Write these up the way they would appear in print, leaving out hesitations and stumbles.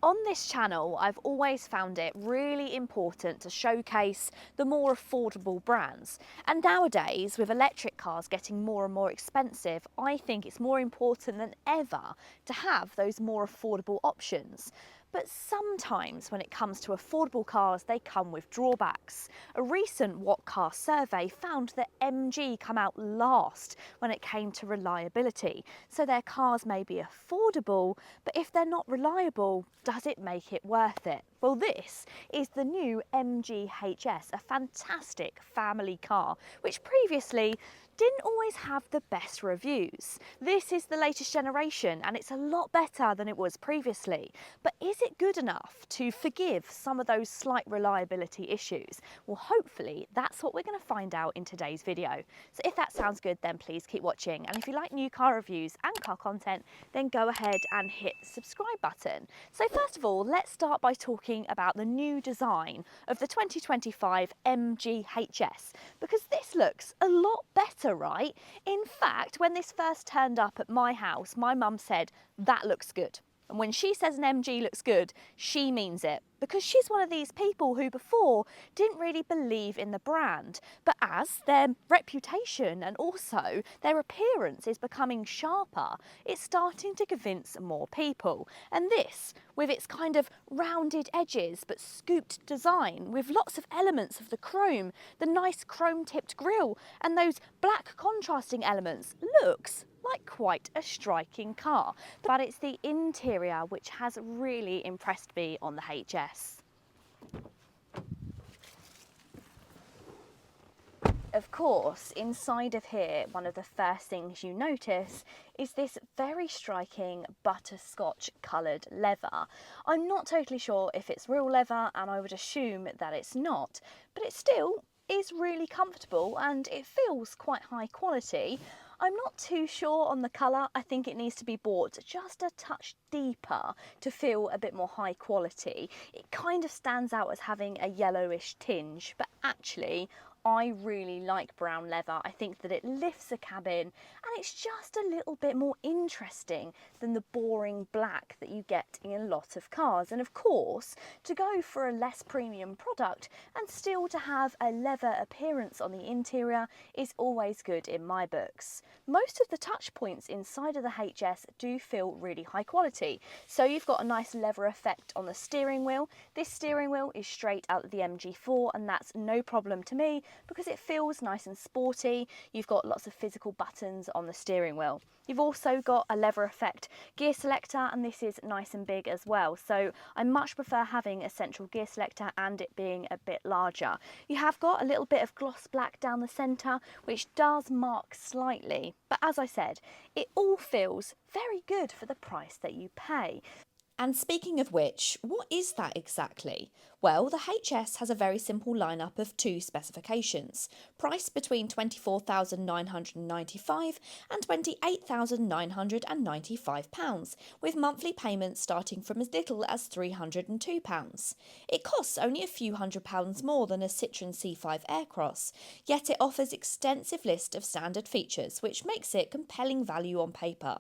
On this channel, I've always found it really important to showcase the more affordable brands. And nowadays, with electric cars getting more and more expensive, I think it's more important than ever to have those more affordable options. But sometimes when it comes to affordable cars, they come with drawbacks. A recent WhatCar survey found that MG come out last when it came to reliability. So their cars may be affordable, but if they're not reliable, does it make it worth it? Well, this is the new MG HS, a fantastic family car, which previously didn't always have the best reviews. This is the latest generation and it's a lot better than it was previously. But is it good enough to forgive some of those slight reliability issues? Well, hopefully that's what we're going to find out in today's video. So if that sounds good, then please keep watching. And if you like new car reviews and car content, then go ahead and hit the subscribe button. So first of all, let's start by talking about the new design of the 2025 MG HS, because this looks a lot better, right? In fact, when this first turned up at my house, my mum said, "That looks good." And when she says an MG looks good, she means it, because she's one of these people who before didn't really believe in the brand. But as their reputation and also their appearance is becoming sharper, it's starting to convince more people. And this, with its kind of rounded edges but scooped design, with lots of elements of the chrome, the nice chrome tipped grille and those black contrasting elements, looks like quite a striking car. But it's the interior which has really impressed me on the HS. Of course, inside of here, one of the first things you notice is this very striking butterscotch coloured leather. I'm not totally sure if it's real leather, and I would assume that it's not, but it still is really comfortable and it feels quite high quality. I'm not too sure on the colour. I think it needs to be bought just a touch deeper to feel a bit more high quality. It kind of stands out as having a yellowish tinge, but actually I really like brown leather. I think that it lifts a cabin and it's just a little bit more interesting than the boring black that you get in a lot of cars. And of course, to go for a less premium product and still to have a leather appearance on the interior is always good in my books. Most of the touch points inside of the HS do feel really high quality. So you've got a nice leather effect on the steering wheel. This steering wheel is straight out of the MG4 and that's no problem to me, because it feels nice and sporty. You've got lots of physical buttons on the steering wheel. You've also got a leather effect gear selector, and this is nice and big as well. So I much prefer having a central gear selector and it being a bit larger. You have got a little bit of gloss black down the centre, which does mark slightly. But as I said, it all feels very good for the price that you pay. And speaking of which, what is that exactly? Well, the HS has a very simple lineup of two specifications, priced between £24,995 and £28,995, with monthly payments starting from as little as £302. It costs only a few £100s more than a Citroën C5 Aircross, yet it offers extensive list of standard features, which makes it compelling value on paper.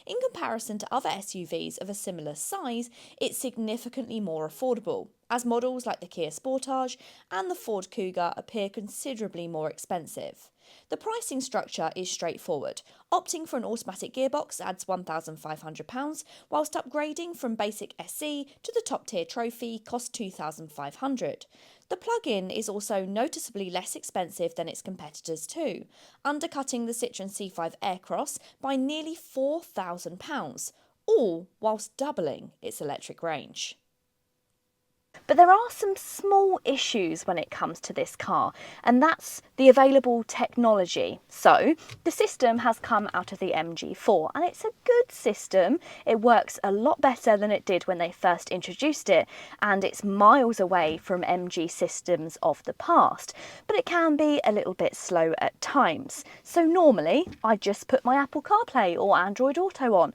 In comparison to other SUVs of a similar size, it's significantly more affordable, as models like the Kia Sportage and the Ford Kuga appear considerably more expensive. The pricing structure is straightforward. Opting for an automatic gearbox adds £1,500, whilst upgrading from basic SE to the top tier trophy costs £2,500. The plug-in is also noticeably less expensive than its competitors too, undercutting the Citroën C5 Aircross by nearly £4,000, all whilst doubling its electric range. But there are some small issues when it comes to this car, and that's the available technology. So the system has come out of the MG4 and it's a good system. It works a lot better than it did when they first introduced it, and it's miles away from MG systems of the past, but it can be a little bit slow at times. So normally I just put my Apple CarPlay or Android Auto on.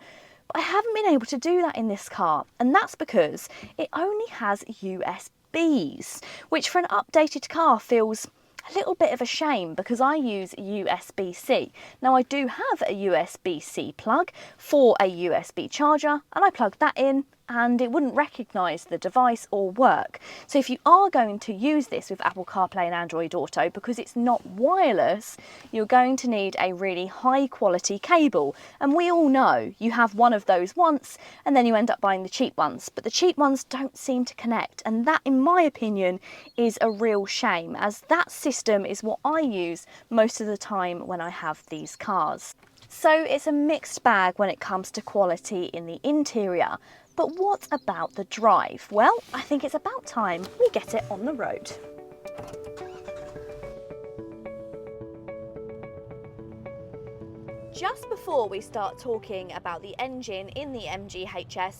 I haven't been able to do that in this car, and that's because it only has USBs, which for an updated car feels a little bit of a shame, because I use USB-C. Now I do have a USB-C plug for a USB charger, and I plug that in and it wouldn't recognise the device or work. So if you are going to use this with Apple CarPlay and Android Auto, because it's not wireless, you're going to need a really high quality cable. And we all know you have one of those once and then you end up buying the cheap ones, but the cheap ones don't seem to connect. And that, in my opinion, is a real shame, as that system is what I use most of the time when I have these cars. So it's a mixed bag when it comes to quality in the interior. But what about the drive? Well, I think it's about time we get it on the road. Just before we start talking about the engine in the MG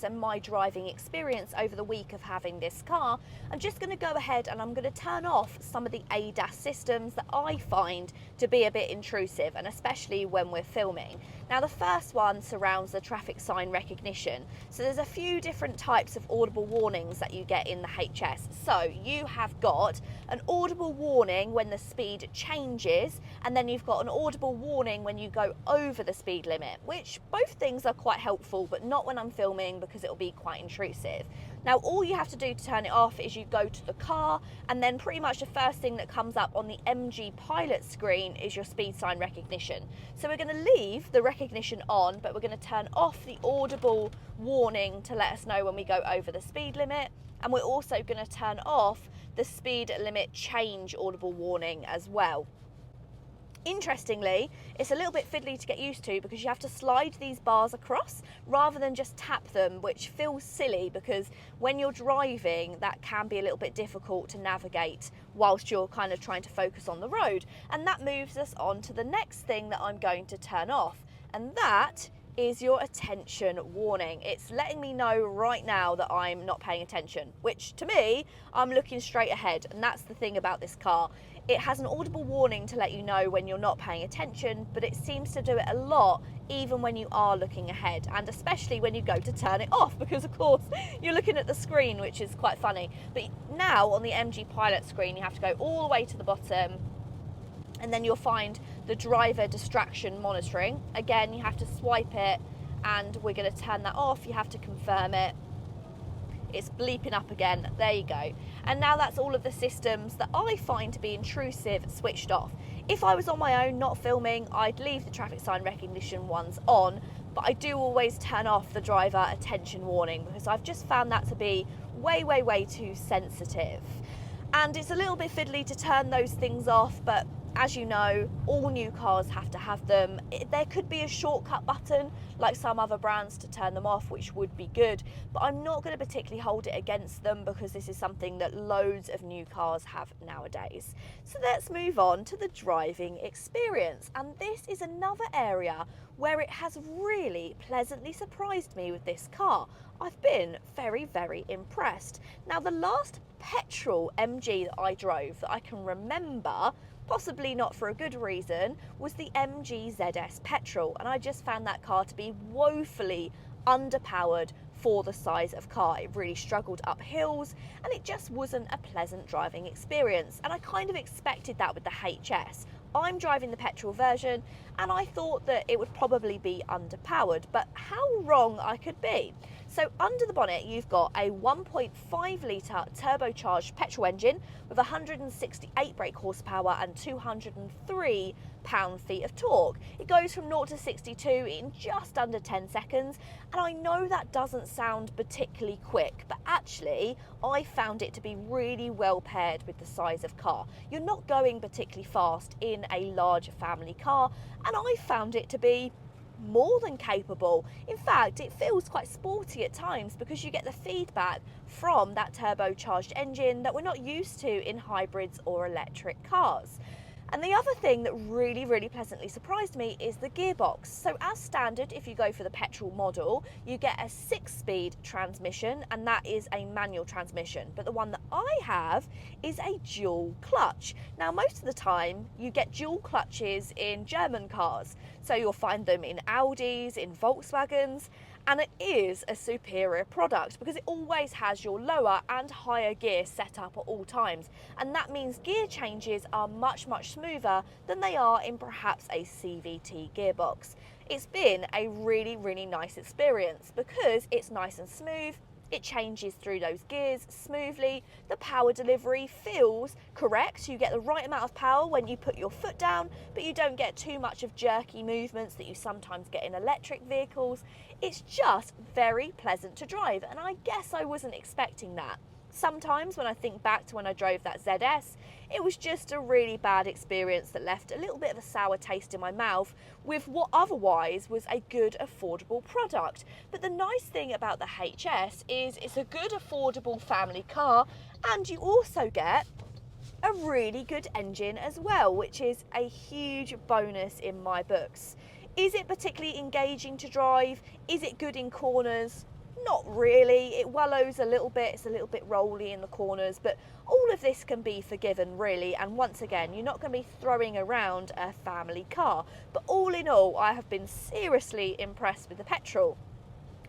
and my driving experience over the week of having this car, I'm just going to go ahead and I'm going to turn off some of the ADAS systems that I find to be a bit intrusive, and especially when we're filming. Now, the first one surrounds the traffic sign recognition. So there's a few different types of audible warnings that you get in the HS. So you have got an audible warning when the speed changes, and then you've got an audible warning when you go over the speed limit, which both things are quite helpful, but not when I'm filming because it'll be quite intrusive. Now, all you have to do to turn it off is you go to the car, and then pretty much the first thing that comes up on the MG Pilot screen is your speed sign recognition. So we're going to leave the recognition on, but we're going to turn off the audible warning to let us know when we go over the speed limit. And we're also going to turn off the speed limit change audible warning as well. Interestingly, it's a little bit fiddly to get used to because you have to slide these bars across rather than just tap them, which feels silly because when you're driving, that can be a little bit difficult to navigate whilst you're kind of trying to focus on the road. And that moves us on to the next thing that I'm going to turn off, and that is your attention warning. It's letting me know right now that I'm not paying attention, which to me, I'm looking straight ahead. And that's the thing about this car. It has an audible warning to let you know when you're not paying attention, but it seems to do it a lot even when you are looking ahead, and especially when you go to turn it off, because of course you're looking at the screen, which is quite funny. But now on the MG Pilot screen, you have to go all the way to the bottom, and then you'll find the driver distraction monitoring. Again, you have to swipe it, and we're going to turn that off. You have to confirm it. It's bleeping up again. There you go. And now that's all of the systems that I find to be intrusive switched off. If I was on my own, not filming, I'd leave the traffic sign recognition ones on, but I do always turn off the driver attention warning because I've just found that to be way too sensitive. And it's a little bit fiddly to turn those things off, but as you know, all new cars have to have them. There could be a shortcut button like some other brands to turn them off, which would be good, but I'm not going to particularly hold it against them because this is something that loads of new cars have nowadays. So let's move on to the driving experience, and this is another area where it has really pleasantly surprised me with this car. I've been very impressed. Now, the last petrol MG that I drove that I can remember, possibly not for a good reason, was the MG ZS petrol, and I just found that car to be woefully underpowered for the size of car. It really struggled up hills and it just wasn't a pleasant driving experience, and I kind of expected that with the HS. I'm driving the petrol version and I thought that it would probably be underpowered, but how wrong I could be. So under the bonnet, you've got a 1.5 litre turbocharged petrol engine with 168 brake horsepower and 203 pound-feet of torque. It goes from 0 to 62 in just under 10 seconds, and I know that doesn't sound particularly quick, but actually I found it to be really well paired with the size of car. You're not going particularly fast in a large family car, and I found it to be more than capable. In fact, it feels quite sporty at times because you get the feedback from that turbocharged engine that we're not used to in hybrids or electric cars. And the other thing that really pleasantly surprised me is the gearbox. So as standard, if you go for the petrol model, you get a 6-speed transmission, and that is a manual transmission. But the one that I have is a dual clutch. Now, most of the time you get dual clutches in German cars. So you'll find them in Audis, in Volkswagens, and it is a superior product because it always has your lower and higher gear set up at all times, and that means gear changes are much smoother than they are in perhaps a CVT gearbox. It's been a really nice experience because it's nice and smooth. It changes through those gears smoothly. The power delivery feels correct. You get the right amount of power when you put your foot down, but you don't get too much of jerky movements that you sometimes get in electric vehicles. It's just very pleasant to drive, and I guess I wasn't expecting that. Sometimes when I think back to when I drove that ZS, it was just a really bad experience that left a little bit of a sour taste in my mouth with what otherwise was a good affordable product. But the nice thing about the HS is it's a good affordable family car, and you also get a really good engine as well, which is a huge bonus in my books. Is it particularly engaging to drive? Is it good in corners? Not really. It wallows a little bit, it's a little bit rolly in the corners, but all of this can be forgiven really, and once again, you're not going to be throwing around a family car. But all in all, I have been seriously impressed with the petrol.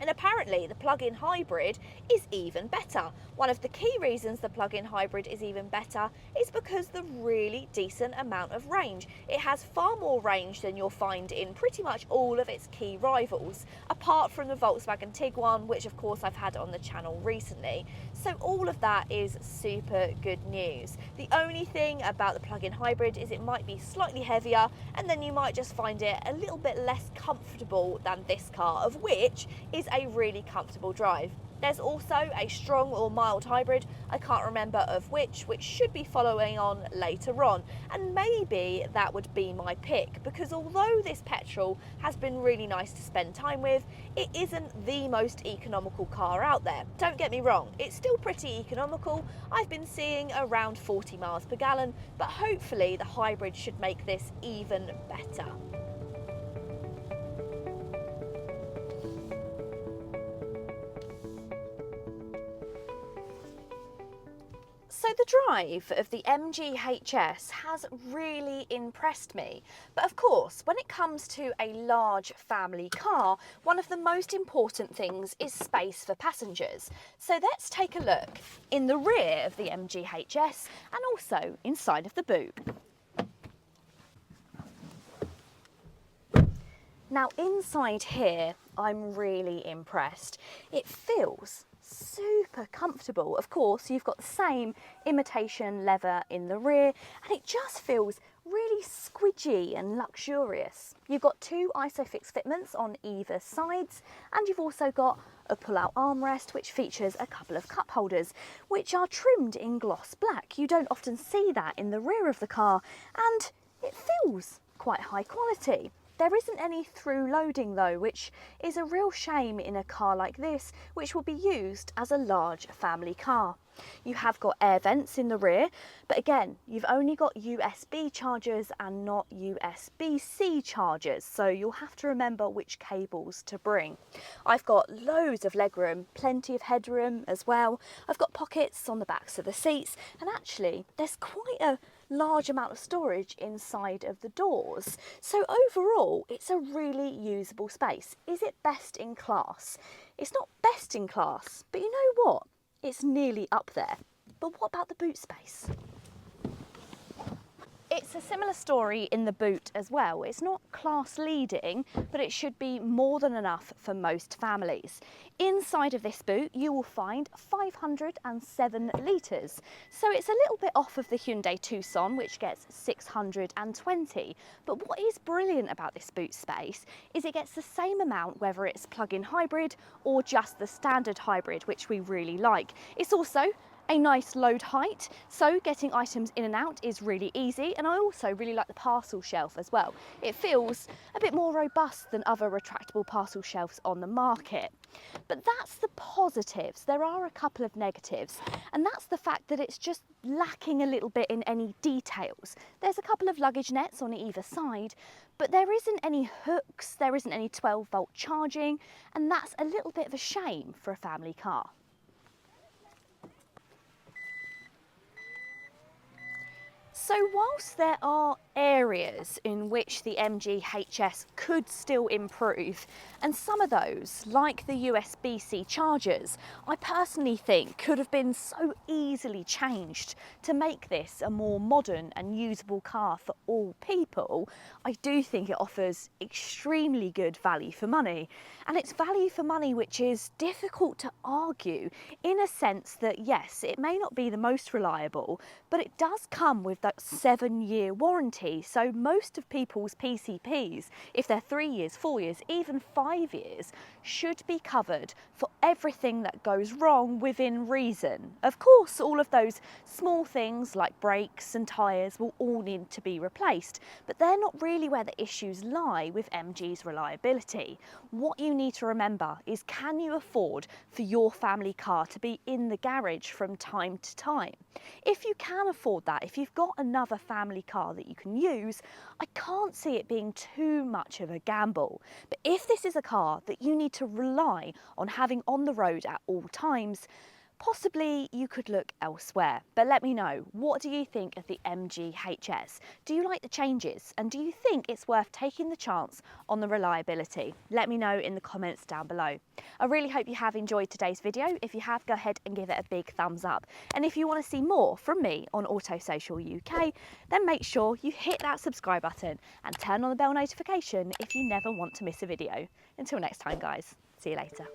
And apparently the plug-in hybrid is even better. One of the key reasons the plug-in hybrid is even better is because the really decent amount of range. It has far more range than you'll find in pretty much all of its key rivals, apart from the Volkswagen Tiguan, which of course I've had on the channel recently. So all of that is super good news. The only thing about the plug-in hybrid is it might be slightly heavier, and then you might just find it a little bit less comfortable than this car, of which is a really comfortable drive. There's also a strong or mild hybrid, I can't remember of which should be following on later on, and maybe that would be my pick, because although this petrol has been really nice to spend time with, it isn't the most economical car out there. Don't get me wrong, it's still pretty economical. I've been seeing around 40 miles per gallon, but hopefully the hybrid should make this even better. So the drive of the MG HS has really impressed me. But of course, when it comes to a large family car, one of the most important things is space for passengers. So let's take a look in the rear of the MG HS and also inside of the boot. Now inside here, I'm really impressed. It feels super comfortable. Of course, you've got the same imitation leather in the rear, and it just feels really squidgy and luxurious. You've got two ISOFIX fitments on either sides, and you've also got a pull-out armrest which features a couple of cup holders which are trimmed in gloss black. You don't often see that in the rear of the car, and it feels quite high quality. There isn't any through loading though, which is a real shame in a car like this, which will be used as a large family car. You have got air vents in the rear, but again, you've only got USB chargers and not USB-C chargers, so you'll have to remember which cables to bring. I've got loads of legroom, plenty of headroom as well. I've got pockets on the backs of the seats, and actually there's quite a large amount of storage inside of the doors. So overall, it's a really usable space. Is it best in class? It's not best in class, but you know what? It's nearly up there. But what about the boot space? It's a similar story in the boot as well. It's not class leading, but it should be more than enough for most families. Inside of this boot, you will find 507 litres. So it's a little bit off of the Hyundai Tucson, which gets 620. But what is brilliant about this boot space is it gets the same amount whether it's plug-in hybrid or just the standard hybrid, which we really like. It's also a nice load height, so getting items in and out is really easy, and I also really like the parcel shelf as well. It feels a bit more robust than other retractable parcel shelves on the market. But that's the positives. There are a couple of negatives, and that's the fact that it's just lacking a little bit in any details. There's a couple of luggage nets on either side, but there isn't any hooks, there isn't any 12-volt charging, and that's a little bit of a shame for a family car. So whilst there are areas in which the MG HS could still improve, And some of those, like the USB-C chargers, I personally think could have been so easily changed to make this a more modern and usable car for all people. I do think it offers extremely good value for money. And it's value for money which is difficult to argue, in a sense that yes, it may not be the most reliable, but it does come with that 7-year warranty. So most of people's PCPs, if they're 3 years, 4 years, even 5 years, should be covered for everything that goes wrong within reason. Of course, all of those small things like brakes and tyres will all need to be replaced, but they're not really where the issues lie with MG's reliability. What you need to remember is, can you afford for your family car to be in the garage from time to time? If you can afford that, if you've got another family car that you can use, I can't see it being too much of a gamble. But if this is a car that you need to rely on having on the road at all times, possibly you could look elsewhere. But let me know, what do you think of the MG HS? Do you like the changes? And do you think it's worth taking the chance on the reliability? Let me know in the comments down below. I really hope you have enjoyed today's video. If you have, go ahead and give it a big thumbs up. And if you want to see more from me on Auto Social UK, then make sure you hit that subscribe button and turn on the bell notification if you never want to miss a video. Until next time, guys, see you later.